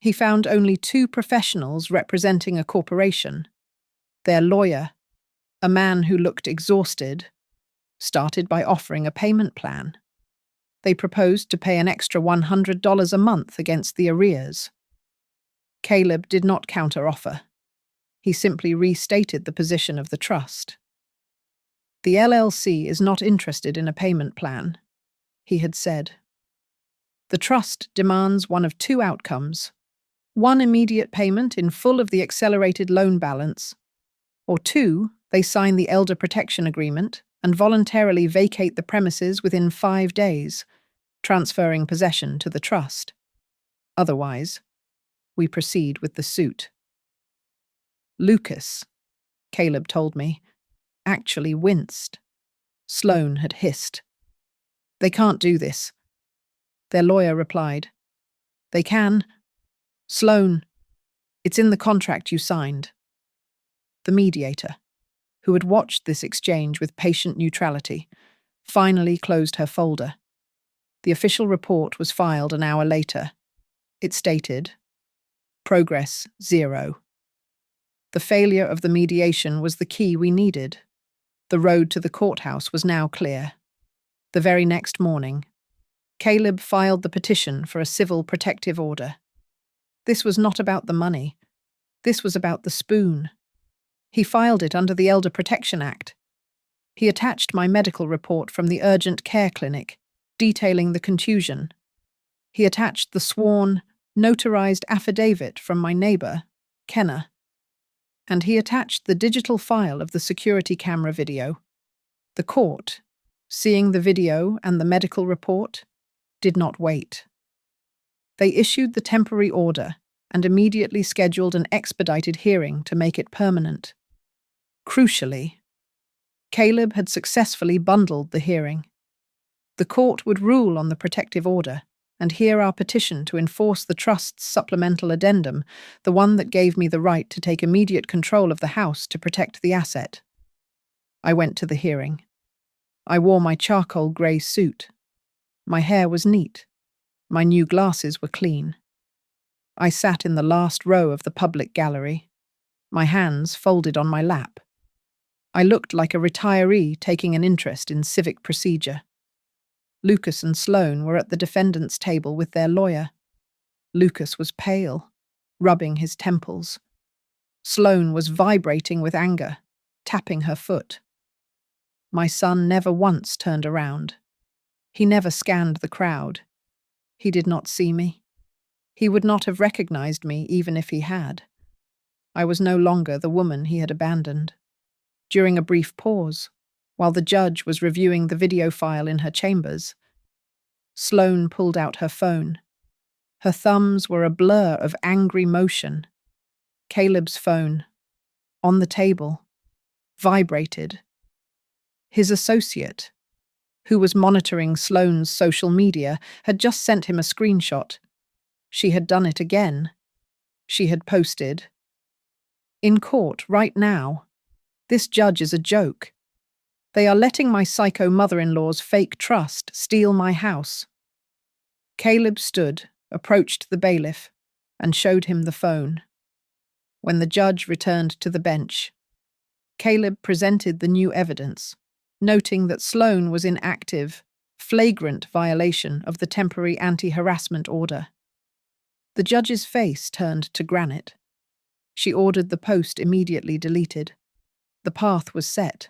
He found only two professionals representing a corporation. Their lawyer, a man who looked exhausted, started by offering a payment plan. They proposed to pay an extra $100 a month against the arrears. Caleb did not counter-offer. He simply restated the position of the trust. "The LLC is not interested in a payment plan," he had said. "The trust demands one of two outcomes: one, immediate payment in full of the accelerated loan balance, or two, they sign the elder protection agreement and voluntarily vacate the premises within 5 days, transferring possession to the trust. Otherwise, we proceed with the suit." Lucas, Caleb told me, actually winced. Sloane had hissed. "They can't do this." Their lawyer replied, "They can. Sloane, it's in the contract you signed." The mediator, who had watched this exchange with patient neutrality, finally closed her folder. The official report was filed an hour later. It stated, "Progress 0. The failure of the mediation was the key we needed. The road to the courthouse was now clear." The very next morning, Caleb filed the petition for a civil protective order. This was not about the money. This was about the spoon. He filed it under the Elder Protection Act. He attached my medical report from the urgent care clinic, detailing the contusion. He attached the sworn, notarized affidavit from my neighbor, Kenna. And he attached the digital file of the security camera video. The court, seeing the video and the medical report, did not wait. They issued the temporary order and immediately scheduled an expedited hearing to make it permanent. Crucially, Caleb had successfully bundled the hearing. The court would rule on the protective order and hear our petition to enforce the trust's supplemental addendum, the one that gave me the right to take immediate control of the house to protect the asset. I went to the hearing. I wore my charcoal grey suit. My hair was neat. My new glasses were clean. I sat in the last row of the public gallery, my hands folded on my lap. I looked like a retiree taking an interest in civic procedure. Lucas and Sloane were at the defendant's table with their lawyer. Lucas was pale, rubbing his temples. Sloane was vibrating with anger, tapping her foot. My son never once turned around. He never scanned the crowd. He did not see me. He would not have recognized me even if he had. I was no longer the woman he had abandoned. During a brief pause, while the judge was reviewing the video file in her chambers, Sloane pulled out her phone. Her thumbs were a blur of angry motion. Caleb's phone, on the table, vibrated. His associate, who was monitoring Sloane's social media, had just sent him a screenshot. She had done it again. She had posted, "In court right now. This judge is a joke. They are letting my psycho mother-in-law's fake trust steal my house." Caleb stood, approached the bailiff, and showed him the phone. When the judge returned to the bench, Caleb presented the new evidence, noting that Sloane was in active, flagrant violation of the temporary anti-harassment order. The judge's face turned to granite. She ordered the post immediately deleted. The path was set.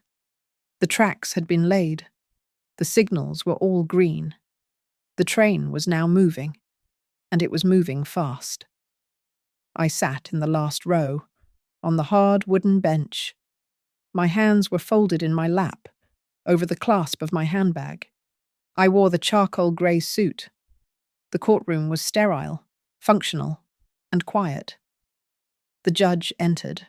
The tracks had been laid. The signals were all green. The train was now moving, and it was moving fast. I sat in the last row, on the hard wooden bench. My hands were folded in my lap, over the clasp of my handbag. I wore the charcoal grey suit. The courtroom was sterile, functional, and quiet. The judge entered.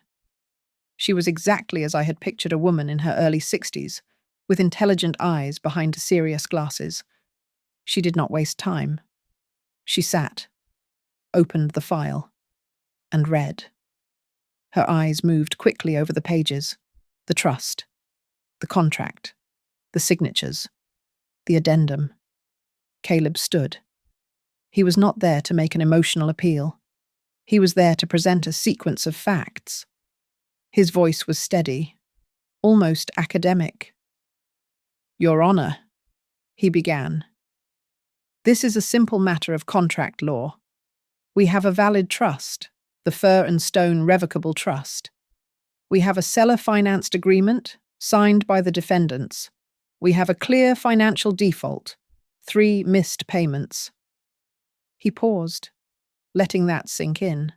She was exactly as I had pictured a woman in her early 60s, with intelligent eyes behind serious glasses. She did not waste time. She sat, opened the file, and read. Her eyes moved quickly over the pages, the trust, the contract, the signatures, the addendum. Caleb stood. He was not there to make an emotional appeal. He was there to present a sequence of facts. His voice was steady, almost academic. "Your Honor," he began, "this is a simple matter of contract law. We have a valid trust, the Fur and Stone Revocable Trust. We have a seller-financed agreement, signed by the defendants. We have a clear financial default, 3 missed payments." He paused, letting that sink in.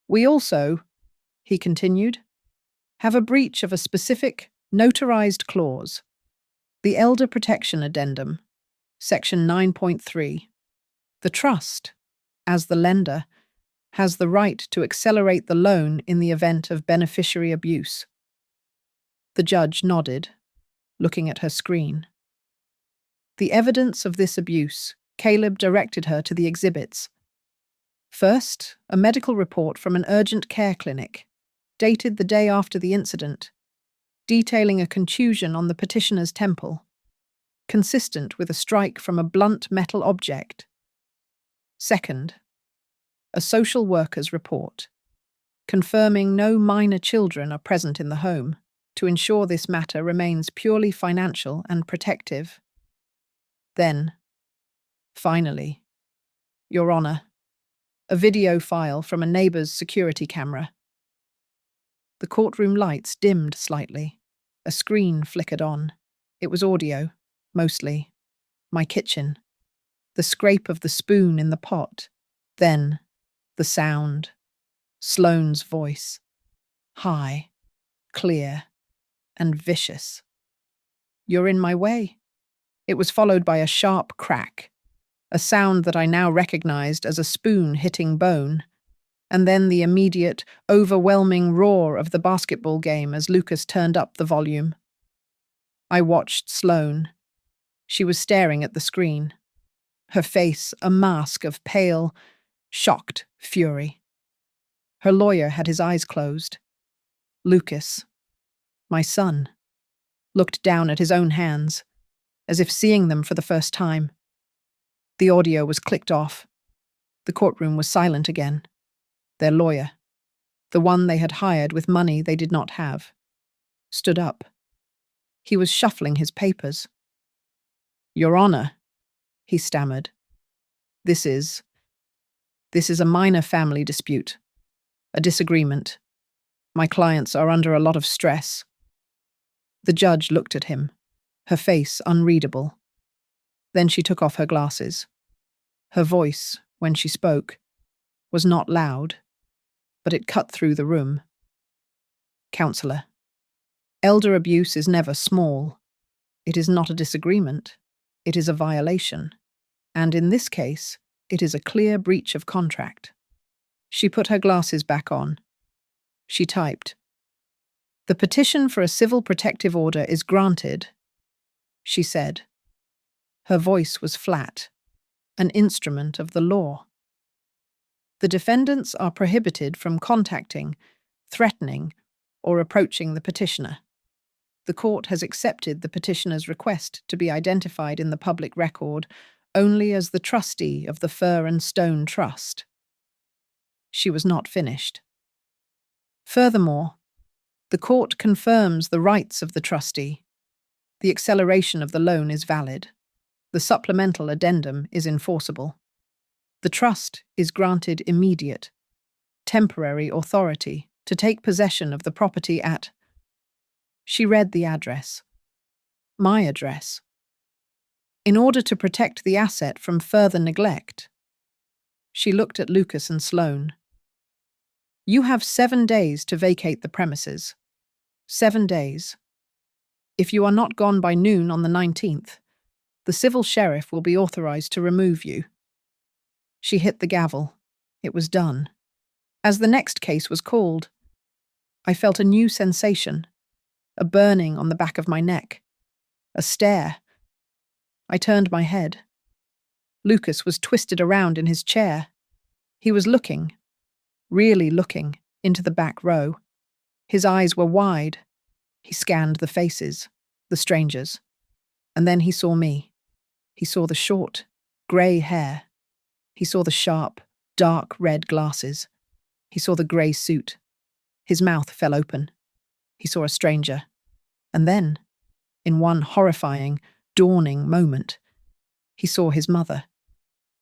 "We also," he continued, "have a breach of a specific, notarized clause, the Elder Protection Addendum, Section 9.3. The trust, as the lender, has the right to accelerate the loan in the event of beneficiary abuse." The judge nodded, looking at her screen. The evidence of this abuse, Caleb directed her to the exhibits. First, a medical report from an urgent care clinic, dated the day after the incident, detailing a contusion on the petitioner's temple, consistent with a strike from a blunt metal object. Second, a social worker's report, confirming no minor children are present in the home, to ensure this matter remains purely financial and protective. Then, finally, Your Honor, a video file from a neighbor's security camera. The courtroom lights dimmed slightly. A screen flickered on. It was audio, mostly. My kitchen. The scrape of the spoon in the pot. Then, the sound. Sloane's voice. High, clear, and vicious. "You're in my way." It was followed by a sharp crack, a sound that I now recognized as a spoon hitting bone, and then the immediate, overwhelming roar of the basketball game as Lucas turned up the volume. I watched Sloane. She was staring at the screen, her face a mask of pale, shocked fury. Her lawyer had his eyes closed. Lucas, my son, looked down at his own hands, as if seeing them for the first time. The audio was clicked off. The courtroom was silent again. Their lawyer, the one they had hired with money they did not have, stood up. He was shuffling his papers. "Your Honor," he stammered, This is a minor family dispute, a disagreement. My clients are under a lot of stress." The judge looked at him, her face unreadable. Then she took off her glasses. Her voice, when she spoke, was not loud, but it cut through the room. "Counselor, elder abuse is never small. It is not a disagreement. It is a violation. And in this case, it is a clear breach of contract." She put her glasses back on. She typed, "The petition for a civil protective order is granted," she said. Her voice was flat, an instrument of the law. "The defendants are prohibited from contacting, threatening, or approaching the petitioner. The court has accepted the petitioner's request to be identified in the public record only as the trustee of the Fur and Stone Trust." She was not finished. "Furthermore, the court confirms the rights of the trustee. The acceleration of the loan is valid. The supplemental addendum is enforceable. The trust is granted immediate, temporary authority to take possession of the property at—" She read the address. My address. in order to protect the asset from further neglect. She looked at Lucas and Sloane. You have 7 days to vacate the premises. 7 days. If you are not gone by noon on the 19th, the civil sheriff will be authorized to remove you. She hit the gavel. It was done. As the next case was called, I felt a new sensation, a burning on the back of my neck, a stare. I turned my head. Lucas was twisted around in his chair. He was looking, really looking, into the back row. His eyes were wide. He scanned the faces, the strangers. And then he saw me. He saw the short, grey hair. He saw the sharp, dark red glasses. He saw the grey suit. His mouth fell open. He saw a stranger. And then, in one horrifying, dawning moment, he saw his mother.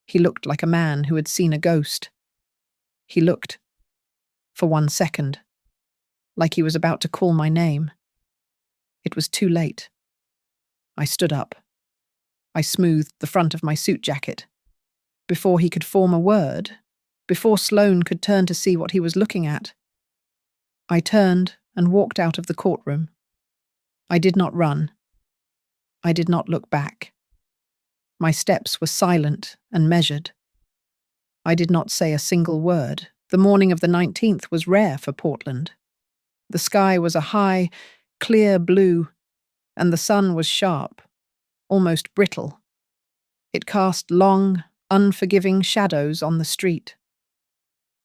He looked like a man who had seen a ghost. He looked, for 1 second, like he was about to call my name. It was too late. I stood up. I smoothed the front of my suit jacket. Before he could form a word, before Sloane could turn to see what he was looking at, I turned and walked out of the courtroom. I did not run. I did not look back. My steps were silent and measured. I did not say a single word. The morning of the 19th was rare for Portland. The sky was a high, clear blue, and the sun was sharp, almost brittle. It cast long, unforgiving shadows on the street.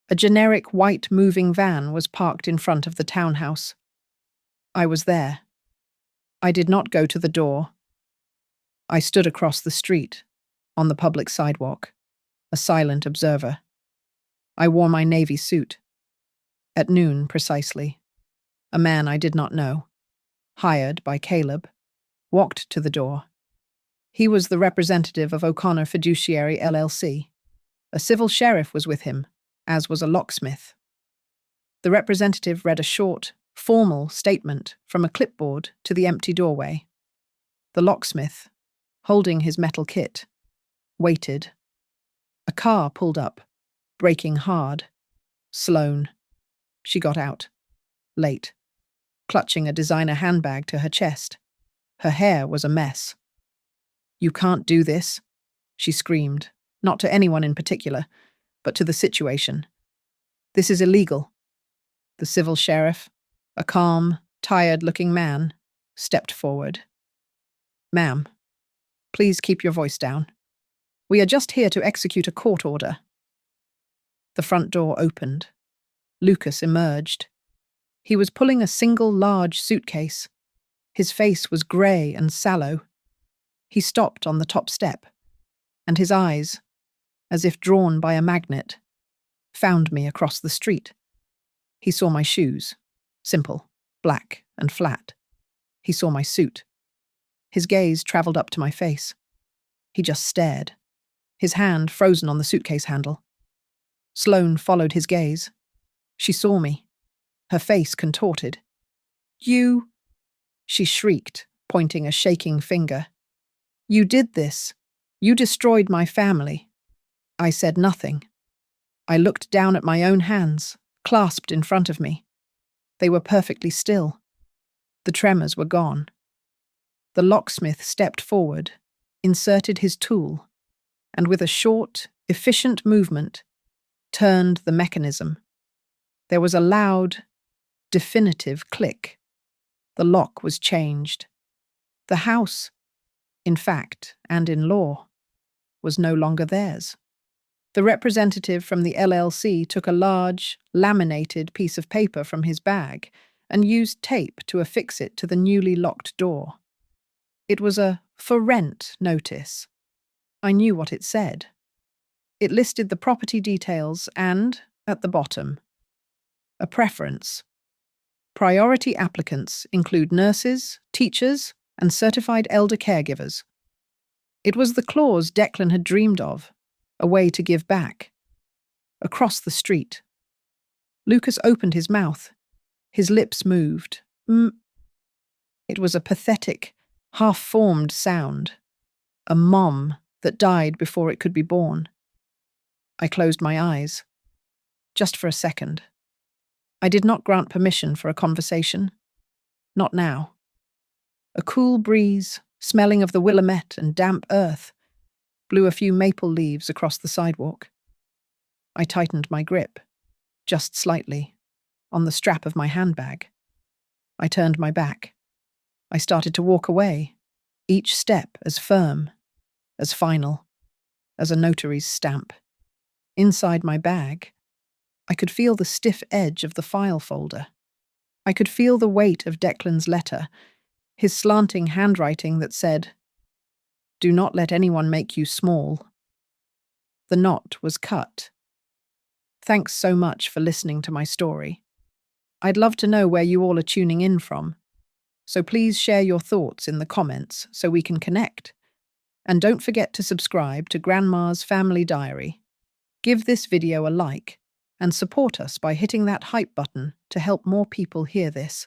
A generic white moving van was parked in front of the townhouse. I was there. I did not go to the door. I stood across the street, on the public sidewalk, a silent observer. I wore my navy suit. At noon, precisely, a man I did not know, hired by Caleb, walked to the door. He was the representative of O'Connor Fiduciary LLC. A civil sheriff was with him, as was a locksmith. The representative read a short, formal statement from a clipboard to the empty doorway. The locksmith, holding his metal kit, waited. A car pulled up, braking hard. Sloane. She got out, late, clutching a designer handbag to her chest. Her hair was a mess. "You can't do this," she screamed, not to anyone in particular, but to the situation. "This is illegal." The civil sheriff, a calm, tired-looking man, stepped forward. "Ma'am, please keep your voice down. We are just here to execute a court order." The front door opened. Lucas emerged. He was pulling a single large suitcase. His face was grey and sallow. He stopped on the top step, and his eyes, as if drawn by a magnet, found me across the street. He saw my shoes, simple, black and flat. He saw my suit. His gaze travelled up to my face. He just stared, his hand frozen on the suitcase handle. Sloane followed his gaze. She saw me, her face contorted. "You," she shrieked, pointing a shaking finger. "You did this. You destroyed my family." I said nothing. I looked down at my own hands, clasped in front of me. They were perfectly still. The tremors were gone. The locksmith stepped forward, inserted his tool, and with a short, efficient movement, turned the mechanism. There was a loud, definitive click. The lock was changed. The house, in fact and in law, was no longer theirs. The representative from the LLC took a large, laminated piece of paper from his bag and used tape to affix it to the newly locked door. It was a "for rent" notice. I knew what it said. It listed the property details and, at the bottom, a preference. Priority applicants include nurses, teachers, and certified elder caregivers. It was the clause Declan had dreamed of, a way to give back. Across the street. Lucas opened his mouth. His lips moved. It was a pathetic, half-formed sound. A mom that died before it could be born. I closed my eyes. Just for a second. I did not grant permission for a conversation. Not now. A cool breeze, smelling of the willamette and damp earth, blew a few maple leaves across the sidewalk. I tightened my grip, just slightly, on the strap of my handbag. I turned my back. I started to walk away, each step as firm, as final, as a notary's stamp. Inside my bag, I could feel the stiff edge of the file folder. I could feel the weight of Declan's letter, his slanting handwriting that said, "Do not let anyone make you small." The knot was cut. Thanks so much for listening to my story. I'd love to know where you all are tuning in from, so please share your thoughts in the comments so we can connect. And don't forget to subscribe to Grandma's Family Diary. Give this video a like and support us by hitting that hype button to help more people hear this.